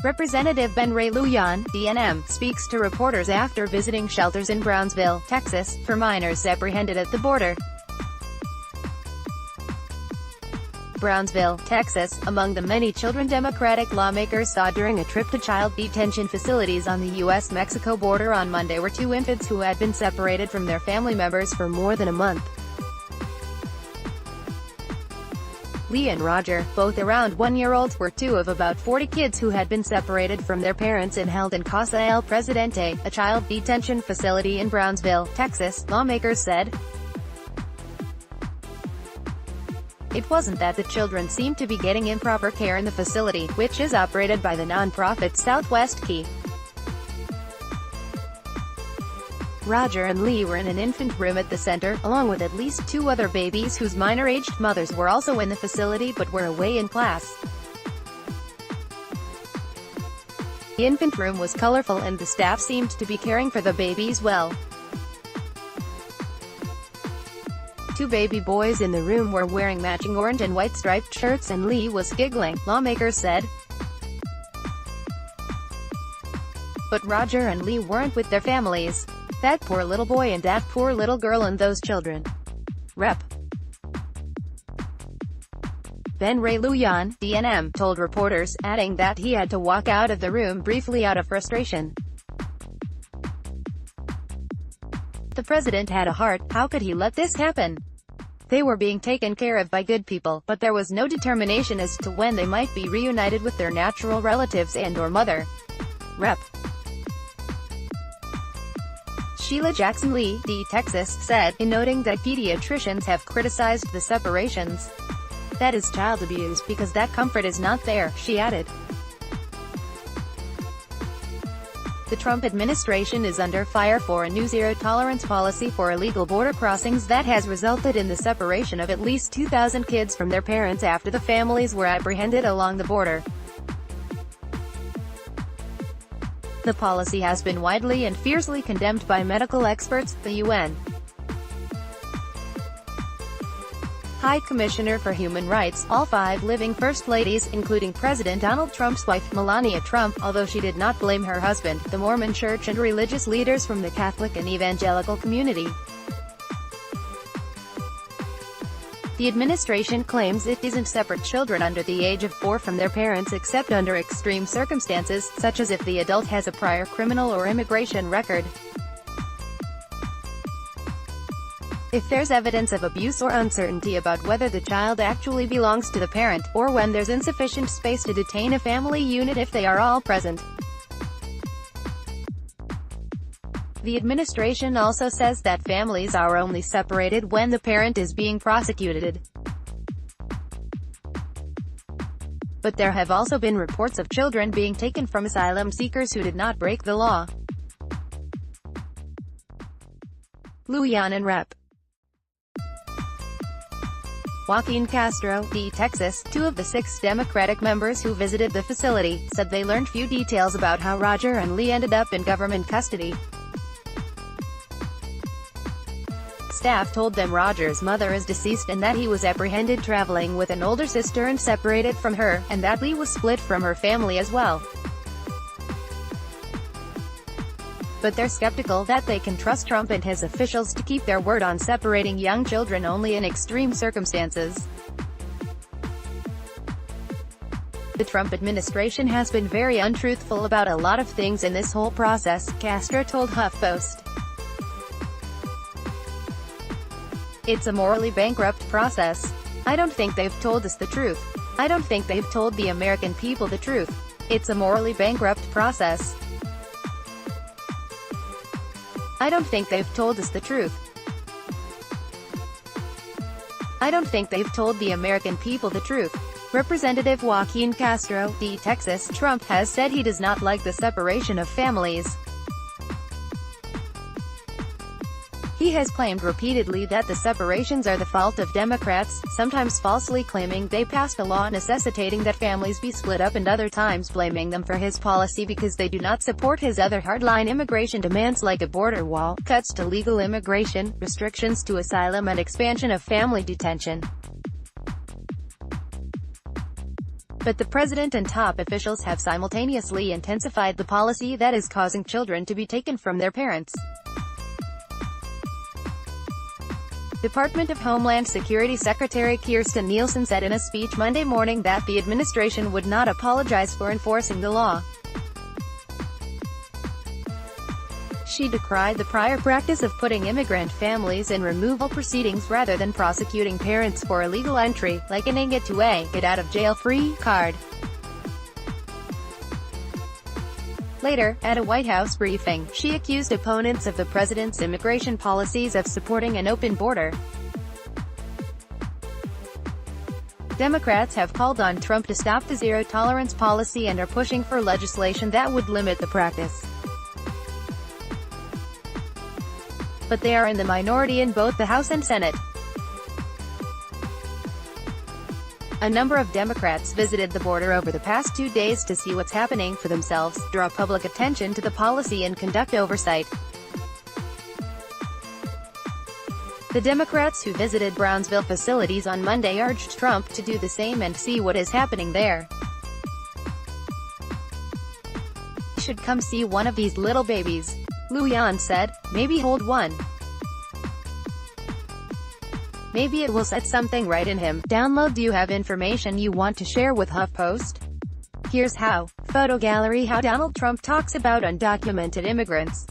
Representative Ben Ray Lujan, DNM, speaks to reporters after visiting shelters in Brownsville, Texas, for minors apprehended at the border. Brownsville, Texas, among the many children Democratic lawmakers saw during a trip to child detention facilities on the U.S.-Mexico border on Monday were two infants who had been separated from their family members for more than a month. Lee and Roger, both around 1-year-olds, were two of about 40 kids who had been separated from their parents and held in Casa El Presidente, a child detention facility in Brownsville, Texas, lawmakers said. It wasn't that the children seemed to be getting improper care in the facility, which is operated by the nonprofit Southwest Key. Roger and Lee were in an infant room at the center, along with at least two other babies whose minor-aged mothers were also in the facility but were away in class. The infant room was colorful and the staff seemed to be caring for the babies well. Two baby boys in the room were wearing matching orange and white striped shirts and Lee was giggling, lawmakers said. But Roger and Lee weren't with their families. That poor little boy and that poor little girl and those children. Rep. Ben Ray Lujan, DNM, told reporters, adding that he had to walk out of the room briefly out of frustration. The president had a heart, how could he let this happen? They were being taken care of by good people, but there was no determination as to when they might be reunited with their natural relatives and/or mother. Rep. Sheila Jackson Lee, D. Texas, said, in noting that pediatricians have criticized the separations. That is child abuse because that comfort is not there, she added. The Trump administration is under fire for a new zero-tolerance policy for illegal border crossings that has resulted in the separation of at least 2,000 kids from their parents after the families were apprehended along the border. The policy has been widely and fiercely condemned by medical experts, the UN High Commissioner for Human Rights, all 5 living First Ladies, including President Donald Trump's wife, Melania Trump, although she did not blame her husband, the Mormon Church and religious leaders from the Catholic and evangelical community. The administration claims it isn't separate children under the age of 4 from their parents except under extreme circumstances, such as if the adult has a prior criminal or immigration record. If there's evidence of abuse or uncertainty about whether the child actually belongs to the parent, or when there's insufficient space to detain a family unit if they are all present. The administration also says that families are only separated when the parent is being prosecuted. But there have also been reports of children being taken from asylum seekers who did not break the law. Lujan and Rep. Joaquin Castro, D. Texas, 2 of the 6 Democratic members who visited the facility, said they learned few details about how Roger and Lee ended up in government custody. Staff told them Roger's mother is deceased and that he was apprehended traveling with an older sister and separated from her, and that Lee was split from her family as well. But they're skeptical that they can trust Trump and his officials to keep their word on separating young children only in extreme circumstances. The Trump administration has been very untruthful about a lot of things in this whole process, Castro told HuffPost. It's a morally bankrupt process. I don't think they've told us the truth. I don't think they've told the American people the truth. It's a morally bankrupt process. I don't think they've told us the truth. I don't think they've told the American people the truth. Representative Joaquin Castro, D. Texas, Trump has said he does not like the separation of families. He has claimed repeatedly that the separations are the fault of Democrats, sometimes falsely claiming they passed a law necessitating that families be split up and other times blaming them for his policy because they do not support his other hardline immigration demands like a border wall, cuts to legal immigration, restrictions to asylum and expansion of family detention. But the president and top officials have simultaneously intensified the policy that is causing children to be taken from their parents. Department of Homeland Security Secretary Kirstjen Nielsen said in a speech Monday morning that the administration would not apologize for enforcing the law. She decried the prior practice of putting immigrant families in removal proceedings rather than prosecuting parents for illegal entry, likening it to a get-out-of-jail-free card. Later, at a White House briefing, she accused opponents of the president's immigration policies of supporting an open border. Democrats have called on Trump to stop the zero-tolerance policy and are pushing for legislation that would limit the practice. But they are in the minority in both the House and Senate. A number of Democrats visited the border over the past 2 days to see what's happening for themselves, draw public attention to the policy and conduct oversight. The Democrats who visited Brownsville facilities on Monday urged Trump to do the same and see what is happening there. "You should come see one of these little babies," Lujan said. "Maybe hold one. Maybe it will set something right in him." Download. Do you have information you want to share with HuffPost? Here's how. Photo gallery. How Donald Trump talks about undocumented immigrants.